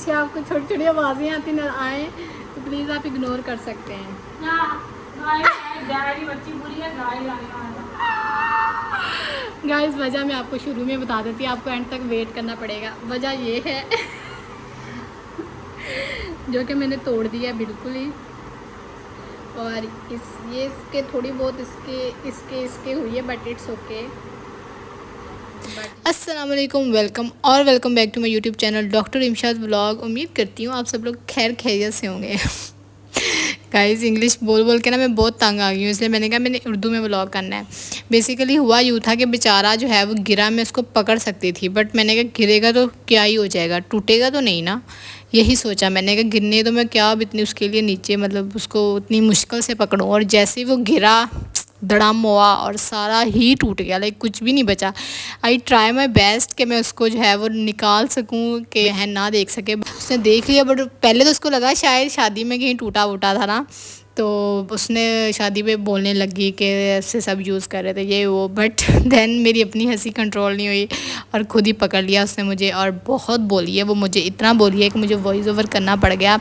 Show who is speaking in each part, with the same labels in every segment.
Speaker 1: पीछे आपको छोटी छोटी आवाज़ें आती न आए तो प्लीज़ आप इग्नोर कर सकते हैं। गाइस वजह मैं आपको शुरू में बता देती, आपको एंड तक वेट करना पड़ेगा। वजह ये है जो कि मैंने तोड़ दिया है बिल्कुल ही, और ये इसके थोड़ी बहुत इसके हुई है, बट इट्स ओके। अस्सलाम वालेकुम, welcome back to my YouTube channel Doctor Imshad vlog. उम्मीद करती हूँ आप सब लोग खैर खैरियत से होंगे। गाइस इंग्लिश बोल बोल के ना मैं बहुत तंग आ गई हूँ, इसलिए मैंने कहा मैंने उर्दू में व्लॉग करना है। बेसिकली हुआ यूँ था कि बेचारा जो है वो गिरा, मैं उसको पकड़ सकती थी, बट मैंने कहा गिरेगा तो क्या ही हो जाएगा, टूटेगा तो नहीं ना, यही सोचा मैंने। कहा गिरने तो मैं क्या अब इतनी उसके लिए नीचे मतलब उसको इतनी मुश्किल से पकड़ूँ, और जैसे ही वो गिरा धड़ाम हुआ और सारा ही टूट गया, लाइक कुछ भी नहीं बचा। आई ट्राई माई बेस्ट कि मैं उसको जो है वो निकाल सकूं कि बहन ना देख सके। उसने देख लिया, बट पहले तो उसको लगा शायद शादी में कहीं टूटा वूटा था ना, तो उसने शादी पे बोलने लगी कि ऐसे सब यूज़ कर रहे थे ये वो, बट देन मेरी अपनी हंसी कंट्रोल नहीं हुई और ख़ुद ही पकड़ लिया उसने मुझे, और बहुत बोली है वो मुझे, इतना बोली है कि मुझे वॉइस ओवर करना पड़ गया।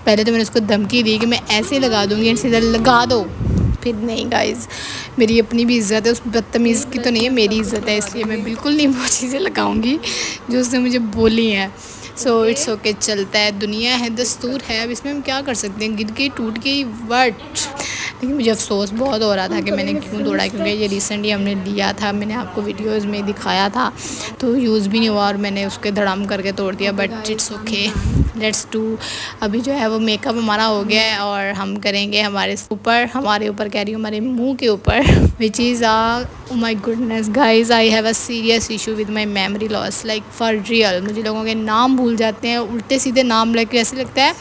Speaker 1: पहले तो मैंने उसको धमकी दी कि मैं ऐसे लगा दूँगी, सीधा लगा दो, फिर नहीं गाइज़ मेरी अपनी भी इज़्ज़त है, उस बदतमीज़ की तो नहीं है, मेरी इज़्ज़त है, इसलिए मैं बिल्कुल नहीं वो चीज़ें लगाऊंगी जो उसने मुझे बोली हैं। सो इट्स ओके, चलता है, दुनिया है, दस्तूर है, अब इसमें हम क्या कर सकते हैं, गिर गई टूट गई बट। लेकिन मुझे अफसोस बहुत हो रहा था कि मैंने क्यों तोड़ा, क्योंकि ये रिसेंटली हमने लिया था, मैंने आपको वीडियोज़ में दिखाया था, तो यूज़ भी नहीं हुआ और मैंने उसके धड़ाम करके तोड़ दिया, but it's okay, let's do. अभी जो है वो मेकअप हमारा हो गया है और हम करेंगे हमारे ऊपर कह रही हूँ, हमारे मुंह के ऊपर, which is oh my goodness guys, I have a serious issue with my memory loss, like for real. मुझे लोगों के नाम भूल जाते हैं, उल्टे सीधे नाम लेके ऐसे लगता है,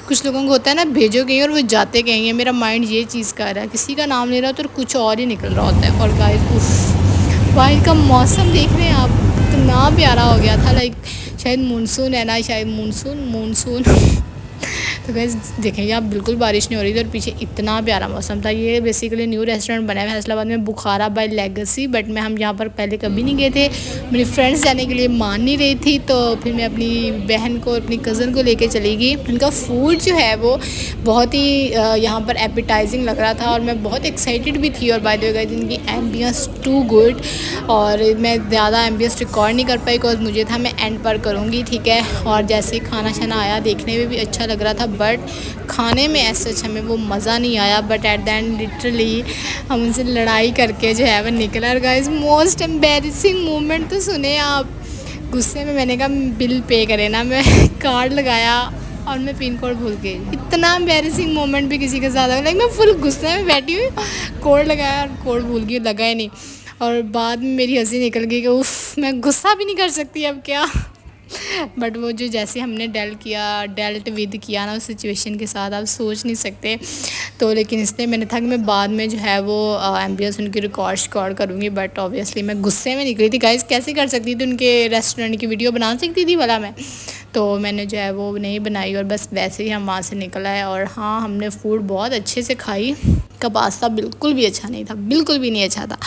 Speaker 1: कुछ लोगों को होता है ना भेजो कहीं और वो जाते कहीं है, मेरा माइंड ये चीज़ कर रहा है, किसी का नाम ले रहा हो तो कुछ और ही निकल रहा होता है। और गाइज उफ, बाहर का मौसम देख रहे हैं आप, इतना प्यारा हो गया था, लाइक शायद मानसून है ना, शायद मानसून तो गाइस देखेंगे आप, बिल्कुल बारिश नहीं हो रही थी और पीछे इतना प्यारा मौसम था। ये बेसिकली न्यू रेस्टोरेंट बना है फैसलाबाद में, बुखारा बाय लेगेसी, बट हम यहाँ पर पहले कभी नहीं गए थे। मेरी फ्रेंड्स जाने के लिए मान नहीं रही थी, तो फिर मैं अपनी बहन को, अपनी कज़न को लेके चली गई। उनका फूड जो है वो बहुत ही यहाँ पर एपिटाइजिंग लग रहा था और मैं बहुत एक्साइटेड भी थी। और बाय द वे गाइस इनकी एम्बियंस टू गुड, और मैं ज़्यादा एम्बियंस रिकॉर्ड नहीं कर पाई बिकॉज मुझे था मैं एंड पर करूँगी, ठीक है। और जैसे ही खाना शाना आया, देखने में भी अच्छा लग रहा था, बट खाने में ऐसे हमें वो मज़ा नहीं आया। But at the end literally हम उनसे लड़ाई करके जो है वो निकला। और गाइस मोस्ट एम्बेरसिंग मोमेंट तो सुने आप, गुस्से में मैंने कहा बिल पे करे ना, मैं कार्ड लगाया और मैं पिन कोड भूल गई। इतना एम्बेरसिंग मोमेंट भी किसी के साथ है, लाइक मैं फुल गुस्से में बैठी हुई, कोड लगाया और कोड भूल गई, लगा ही नहीं, और बाद में मेरी हंसी निकल गई कि उफ मैं गुस्सा भी नहीं कर सकती अब क्या। बट वो जो जैसे हमने डेल्ट विद किया ना उस सिचुएशन के साथ, आप सोच नहीं सकते। तो लेकिन इसलिए मैंने था कि मैं बाद में जो है वो एम्बियंस उनकी रिकॉर्ड करूँगी, बट ऑब्वियसली मैं गुस्से में निकली थी गाइस, कैसे कर सकती थी, उनके रेस्टोरेंट की वीडियो बना सकती थी भला मैं, तो मैंने जो है वो नहीं बनाई और बस वैसे ही हम वहाँ से निकला है। और हाँ, हमने फूड बहुत अच्छे से खाई, का पास्ता बिल्कुल भी अच्छा नहीं था, बिल्कुल भी नहीं अच्छा था।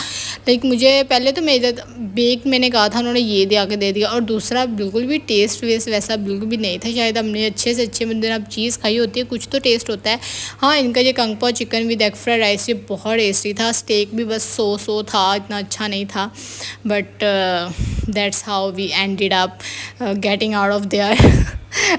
Speaker 1: लाइक मुझे पहले तो मेरे बेक मैंने कहा था, उन्होंने ये दे आके दे दिया, और दूसरा बिल्कुल भी टेस्ट वेस्ट वैसा बिल्कुल भी नहीं था। शायद हमने अच्छे से अच्छे बंदे अब चीज़ खाई होती है, कुछ तो टेस्ट होता है। हाँ, इनका ये कंग पाओ chicken with egg fried rice ये बहुत टेस्टी था, स्टेक भी बस सो था, इतना अच्छा नहीं था। But that's how we ended up getting out of there.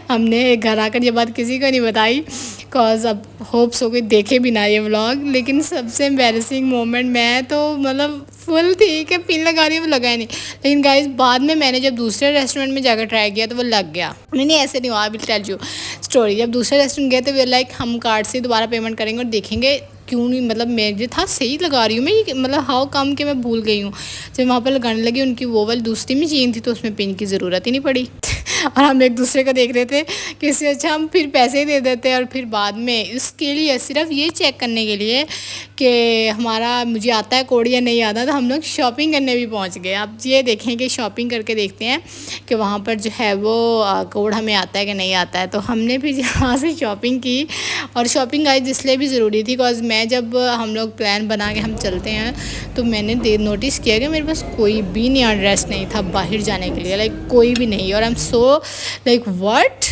Speaker 1: हमने घर आकर ये बात किसी को नहीं बताई, बिकॉज अब होप्स हो गई देखे भी ना ये व्लॉग। लेकिन सबसे एम्बेरसिंग मोमेंट, मैं तो मतलब फुल थी कि पिन लगा रही है, वो लगा ही नहीं। लेकिन गाइस बाद में मैंने जब दूसरे रेस्टोरेंट में जाकर ट्राई किया तो वो लग गया। नहीं ऐसे नहीं हुआ, I will tell you story. जब दूसरे रेस्टोरेंट गए तो वे लाइक हम कार्ड से दोबारा पेमेंट करेंगे और देखेंगे क्यों नहीं, मतलब मेरे था सही लगा रही हूँ मैं, मतलब हाउ कम के मैं भूल गई हूँ। जब वहाँ पर लगाने लगी उनकी वो वाली दूसरी में चेन थी तो उसमें पिन की ज़रूरत ही नहीं पड़ी। और हम एक दूसरे को देख रहे थे कि इससे अच्छा हम फिर पैसे ही दे देते। और फिर बाद में इसके लिए सिर्फ ये चेक करने के लिए कि हमारा मुझे आता है कोड या नहीं आता, तो हम लोग शॉपिंग करने भी पहुंच गए। अब ये देखें कि शॉपिंग करके देखते हैं कि वहाँ पर जो है वो कोड हमें आता है कि नहीं आता है। तो हमने फिर यहाँ से शॉपिंग की, और शॉपिंग गाइस इसलिए भी ज़रूरी थी बिकॉज मैं जब हम लोग प्लान बना के हम चलते हैं तो मैंने नोटिस किया कि मेरे पास कोई भी नहीं एड्रेस नहीं था बाहर जाने के लिए, लाइक कोई भी नहीं। और I am so like what,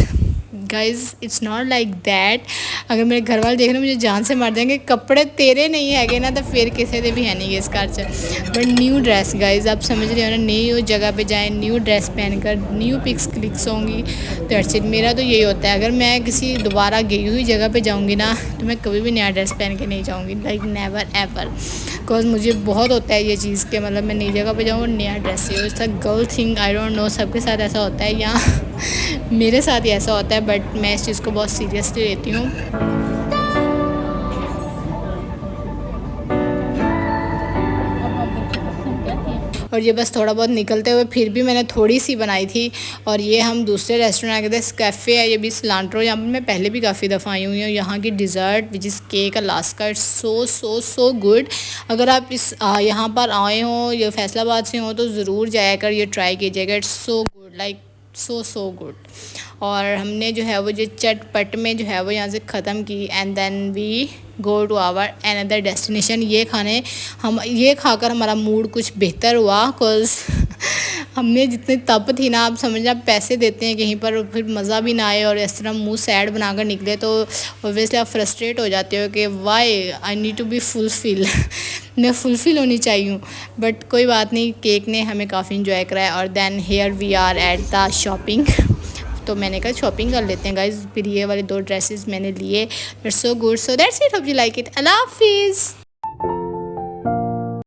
Speaker 1: guys it's not like that. अगर मेरे घर वाले देख रहे मुझे जान से मार देंगे, कपड़े तेरे नहीं है ना तो फिर किसी दे भी है नहीं इस घर से। बट न्यू ड्रेस गाइज, आप समझ रहे हो ना, नई जगह पे जाएं, न्यू ड्रेस पहनकर न्यू पिक्स क्लिक्स होंगी। तो दैट्स इट, मेरा तो यही होता है। अगर मैं किसी दोबारा गई हुई जगह पे जाऊँगी ना तो मैं कभी भी नया ड्रेस पहन के नहीं जाऊँगी, लाइक नेवर एवर। बिकॉज मुझे बहुत होता है ये चीज़ के, मतलब मैं नई जगह पे जाऊँ और नया ड्रेस चाहिए। It's a girl thing, I don't know सबके साथ ऐसा होता है या मेरे साथ ही ऐसा होता है, बट मैं इस चीज़ को बहुत सीरियसली लेती हूँ। और ये बस थोड़ा बहुत निकलते हुए फिर भी मैंने थोड़ी सी बनाई थी। और ये हम दूसरे रेस्टोरेंट आ गए थे, कैफ़े है ये भी, सिलांट्रो। यहाँ पर मैं पहले भी काफ़ी दफ़ा आई हुई हूँ। यहाँ की dessert which is cake Alaska, it's so so so good. अगर आप इस यहाँ पर आए हो या फैसलाबाद से हो तो ज़रूर जाया कर ये ट्राई कीजिएगा, it's so good, like so good. और हमने जो है वो जो चटपट में जो है वो यहाँ से ख़त्म की and then we go to our another destination. ये खाकर हमारा मूड कुछ बेहतर हुआ, बिकॉज हमने जितनी तप थी ना, आप समझना, पैसे देते हैं कहीं पर फिर मज़ा भी ना आए और इस तरह मुंह सैड बनाकर निकले तो ऑब्वियसली आप फ्रस्ट्रेट हो जाते हो कि why I need to be fulfil मैं फुलफिल होनी चाहिए। बट कोई बात नहीं, केक ने हमें काफ़ी इंजॉय कराया। और then here we are at the shopping. तो मैंने कहा शॉपिंग कर लेते हैं गाइज। फिर ये वाले 2 ड्रेसेस मैंने लिए, it's so good. So that's it, hope you like it. अल्लाह हाफिज़।